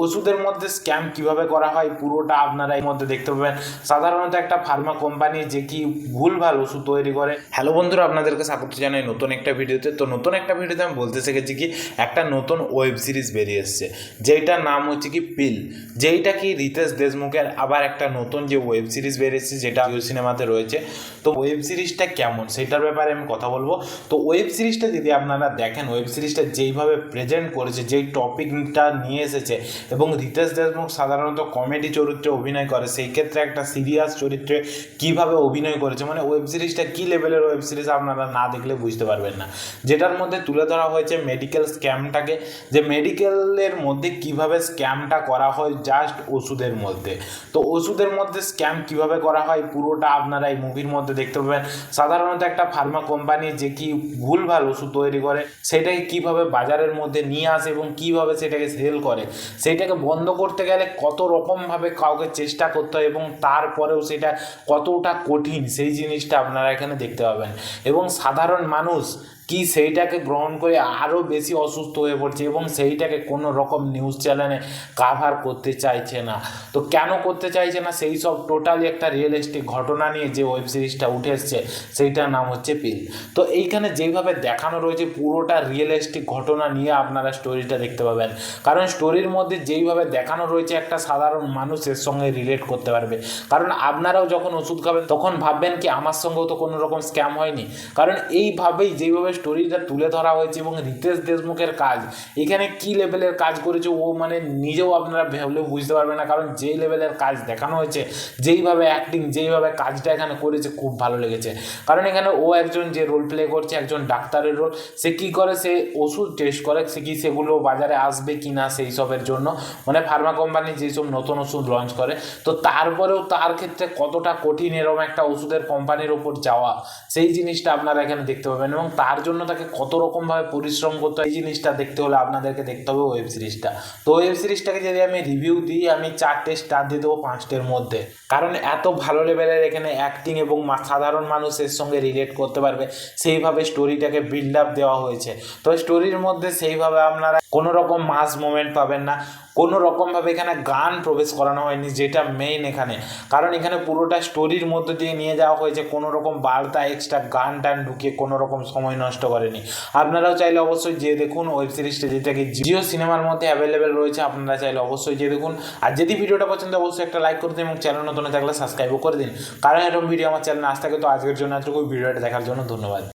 ওষুধের মধ্যে স্ক্যাম কিভাবে করা হয় পুরোটা আপনারা এর মধ্যে দেখতে পাবেন। সাধারণত একটা ফার্মা কোম্পানি যে কি ভুলভাল ওষুধ তৈরি করে। হ্যালো বন্ধুরা, আপনাদেরকে স্বাগত জানাই নতুন একটা ভিডিওতে। তো নতুন একটা ভিডিওতে আমি বলতে শিখেছি কি একটা নতুন ওয়েব সিরিজ বেরিয়ে এসছে, যেইটার নাম হচ্ছে কি পিল, যেইটা কি রিতেশ দেশমুখের আবার একটা নতুন যে ওয়েব সিরিজ বেরিয়েছে যেটা জিও সিনেমাতে রয়েছে। তো ওয়েব সিরিজটা কেমন সেটার ব্যাপারে আমি কথা বলবো। তো ওয়েব সিরিজটা যদি আপনারা দেখেন, ওয়েব সিরিজটা যেইভাবে প্রেজেন্ট করেছে, যেই টপিকটা নিয়ে এসেছে, এবং রিতেশ দেশমুখ সাধারণত কমেডি চরিত্রে অভিনয় করে, সেই ক্ষেত্রে একটা সিরিয়াস চরিত্রে কিভাবে অভিনয় করেছে, মানে ওয়েব সিরিজটা কী লেভেলের ওয়েব সিরিজ আপনারা না দেখলে বুঝতে পারবেন না। যেটার মধ্যে তুলে ধরা হয়েছে মেডিকেল স্ক্যামটাকে, যে মেডিকেলের মধ্যে কিভাবে স্ক্যামটা করা হয় জাস্ট ওষুধের মধ্যে। তো ওষুধের মধ্যে স্ক্যাম কিভাবে করা হয় পুরোটা আপনারা এই মুভির মধ্যে দেখতে পাবেন। সাধারণত একটা ফার্মা কোম্পানি যে কি ভুলভাল ওষুধ তৈরি করে সেটাকে কিভাবে বাজারের মধ্যে নিয়ে আসে এবং কিভাবে সেটাকে সেল করে, সেইটাকে বন্ধ করতে গেলে কত রকমভাবে কাউকে চেষ্টা করতে হয় এবং তারপরেও সেটা কতটা কঠিন সেই জিনিসটা আপনারা এখানে দেখতে পাবেন। এবং সাধারণ মানুষ কি সেইটাকে গ্রহণ করে আরও বেশি অসুস্থ হয়ে পড়ছে এবং সেইটাকে কোনো রকম নিউজ চ্যানেলে কাভার করতে চাইছে না। তো কেন করতে চাইছে না, সেই সব টোটালি একটা রিয়েলিস্টিক ঘটনা নিয়ে যে ওয়েব সিরিজটা উঠে এসছে সেইটার নাম হচ্ছে পিল। তো এইখানে যেইভাবে দেখানো রয়েছে পুরোটা রিয়েলিস্টিক ঘটনা নিয়ে আপনারা স্টোরিটা দেখতে পাবেন। কারণ স্টোরির মধ্যে যেইভাবে দেখানো রয়েছে একটা সাধারণ মানুষের সঙ্গে রিলেট করতে পারবে। কারণ আপনারাও যখন ওষুধ খাবেন তখন ভাববেন কি আমার সঙ্গেও তো কোনো রকম স্ক্যাম হয়নি। কারণ এইভাবেই যেইভাবে স্টোরিটা তুলে ধরা হয়েছে এবং রিতেশ দেশমুখের কাজ এখানে কী লেভেলের কাজ করেছে ও মানে নিজেও আপনারা ভাবলেও বুঝতে পারবেন না। কারণ যেই লেভেলের কাজ দেখানো হয়েছে, যেইভাবে অ্যাক্টিং, যেইভাবে কাজটা এখানে করেছে খুব ভালো লেগেছে। কারণ এখানে ও একজন যে রোল প্লে করছে একজন ডাক্তারের রোল, সে কী করে, সে ওষুধ টেস্ট করে সে কি সেগুলো বাজারে আসবে কি না সেই সবের জন্য, মানে ফার্মা কোম্পানি যেসব নতুন ওষুধ লঞ্চ করে। তো তারপরেও তার ক্ষেত্রে কতটা কঠিন এরকম একটা ওষুধের কোম্পানির ওপর যাওয়া সেই জিনিসটা আপনারা এখানে দেখতে পাবেন। এবং তার জন্য তাকে কত রকমভাবে পরিশ্রম করতে হয় এই জিনিসটা দেখতে হলে আপনাদেরকে দেখতে হবে ওয়েব সিরিজটা। তো ওয়েব সিরিজটাকে যদি আমি রিভিউ দিই, আমি 4টে স্টার দিয়ে দেবো 5টের মধ্যে। কারণ এত ভালো লেভেলের এখানে অ্যাক্টিং এবং সাধারণ মানুষের সঙ্গে রিলেট করতে পারবে সেইভাবে স্টোরিটাকে বিল্ড আপ দেওয়া হয়েছে। তো স্টোরির মধ্যে সেইভাবে আপনারা কোনো রকম মাস মোমেন্ট পাবেন না, কোনো রকমভাবে এখানে গান প্রবেশ করানো হয়নি যেটা মেইন এখানে। কারণ এখানে পুরোটা স্টোরির মধ্যে দিয়ে নিয়ে যাওয়া হয়েছে, কোনো রকম বার্তা এক্সট্রা গান টান ঢুকিয়ে কোনো রকম সময় নষ্ট করেনি। আপনারাও চাইলে অবশ্যই যে দেখুন ওয়েব সিরিজটা, যেটাকে জিও সিনেমার মধ্যে অ্যাভেলেবেল রয়েছে, আপনারা চাইলে অবশ্যই যে দেখুন। আর যদি ভিডিওটা পছন্দ অবশ্যই একটা লাইক করে দিন এবং চ্যানেল নতুন থাকলে সাবস্ক্রাইবও করে দিন। কারণ এরকম ভিডিও আমার চ্যানেলে আসতে থাকে। তো আজকের জন্য এতটুকু, ভিডিওটা দেখার জন্য ধন্যবাদ।